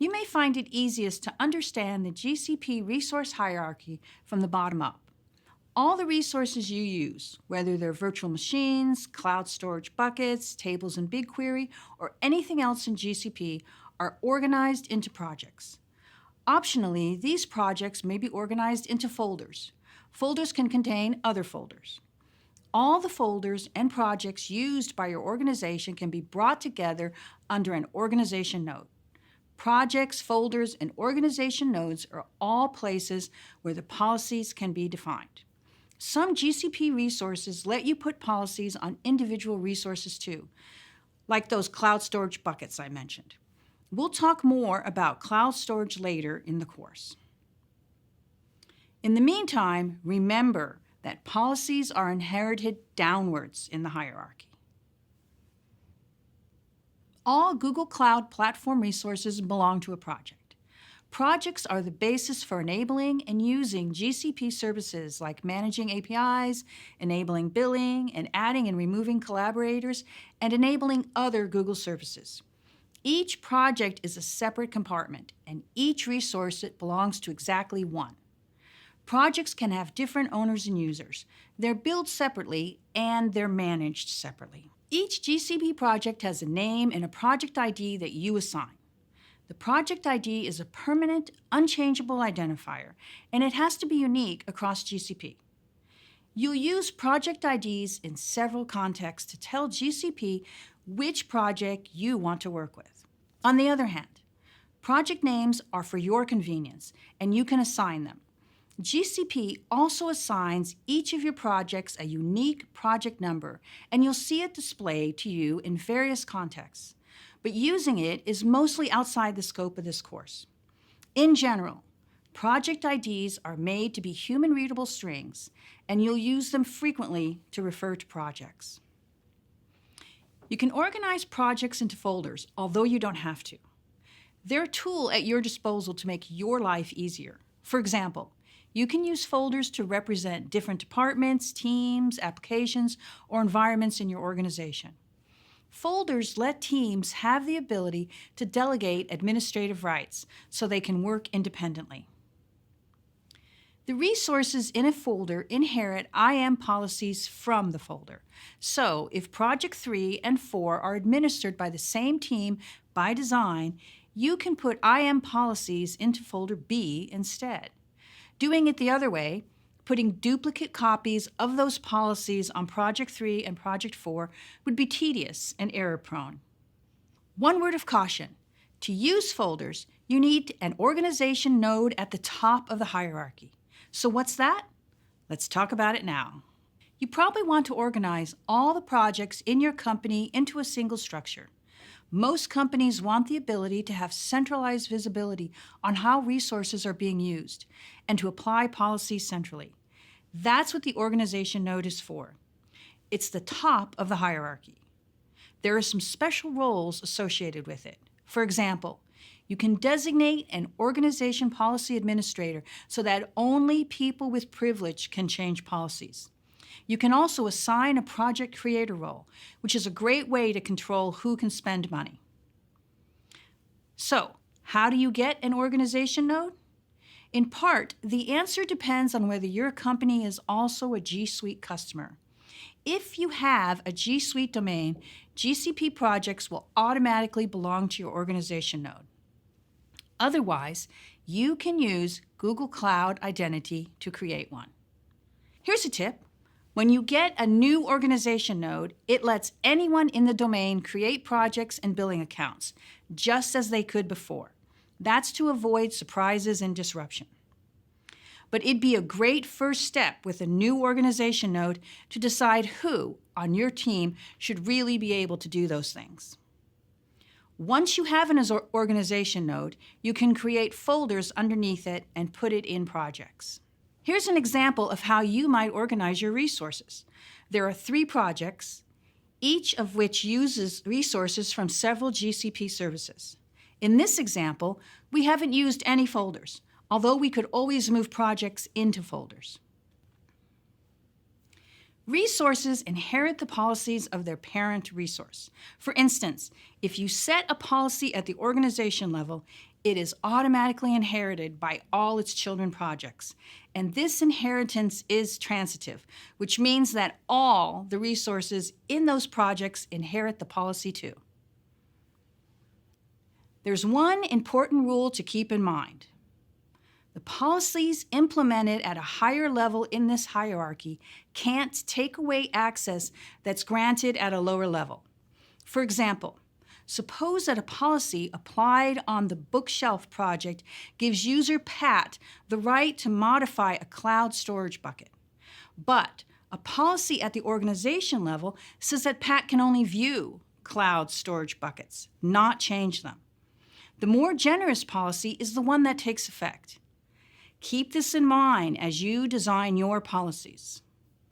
You may find it easiest to understand the GCP resource hierarchy from the bottom up. All the resources you use, whether they're virtual machines, cloud storage buckets, tables in BigQuery, or anything else in GCP, are organized into projects. Optionally, these projects may be organized into folders. Folders can contain other folders. All the folders and projects used by your organization can be brought together under an organization node. Projects, folders, and organization nodes are all places where the policies can be defined. Some GCP resources let you put policies on individual resources too, like those cloud storage buckets I mentioned. We'll talk more about cloud storage later in the course. In the meantime, remember that policies are inherited downwards in the hierarchy. All Google Cloud Platform resources belong to a project. Projects are the basis for enabling and using GCP services like managing APIs, enabling billing, and adding and removing collaborators, and enabling other Google services. Each project is a separate compartment, and each resource belongs to exactly one. Projects can have different owners and users. They're built separately, and they're managed separately. Each GCP project has a name and a project ID that you assign. The project ID is a permanent, unchangeable identifier, and it has to be unique across GCP. You'll use project IDs in several contexts to tell GCP which project you want to work with. On the other hand, project names are for your convenience, and you can assign them. GCP also assigns each of your projects a unique project number, and you'll see it displayed to you in various contexts. But using it is mostly outside the scope of this course. In general, project IDs are made to be human-readable strings, and you'll use them frequently to refer to projects. You can organize projects into folders, although you don't have to. They're a tool at your disposal to make your life easier. For example, you can use folders to represent different departments, teams, applications, or environments in your organization. Folders let teams have the ability to delegate administrative rights so they can work independently. The resources in a folder inherit IAM policies from the folder. So if Project 3 and 4 are administered by the same team by design, you can put IAM policies into folder B instead. Doing it the other way, putting duplicate copies of those policies on Project 3 and Project 4 would be tedious and error-prone. One word of caution: to use folders, you need an organization node at the top of the hierarchy. So what's that? Let's talk about it now. You probably want to organize all the projects in your company into a single structure. Most companies want the ability to have centralized visibility on how resources are being used and to apply policies centrally. That's what the organization node is for. It's the top of the hierarchy. There are some special roles associated with it. For example, you can designate an organization policy administrator so that only people with privilege can change policies. You can also assign a project creator role, which is a great way to control who can spend money. So, how do you get an organization node? In part, the answer depends on whether your company is also a G Suite customer. If you have a G Suite domain, GCP projects will automatically belong to your organization node. Otherwise, you can use Google Cloud Identity to create one. Here's a tip. When you get a new organization node, it lets anyone in the domain create projects and billing accounts, just as they could before. That's to avoid surprises and disruption. But it'd be a great first step with a new organization node to decide who on your team should really be able to do those things. Once you have an organization node, you can create folders underneath it and put it in projects. Here's an example of how you might organize your resources. There are 3 projects, each of which uses resources from several GCP services. In this example, we haven't used any folders, although we could always move projects into folders. Resources inherit the policies of their parent resource. For instance, if you set a policy at the organization level, it is automatically inherited by all its children projects. And this inheritance is transitive, which means that all the resources in those projects inherit the policy too. There's one important rule to keep in mind. The policies implemented at a higher level in this hierarchy can't take away access that's granted at a lower level. For example, suppose that a policy applied on the bookshelf project gives user Pat the right to modify a cloud storage bucket. But a policy at the organization level says that Pat can only view cloud storage buckets, not change them. The more generous policy is the one that takes effect. Keep this in mind as you design your policies.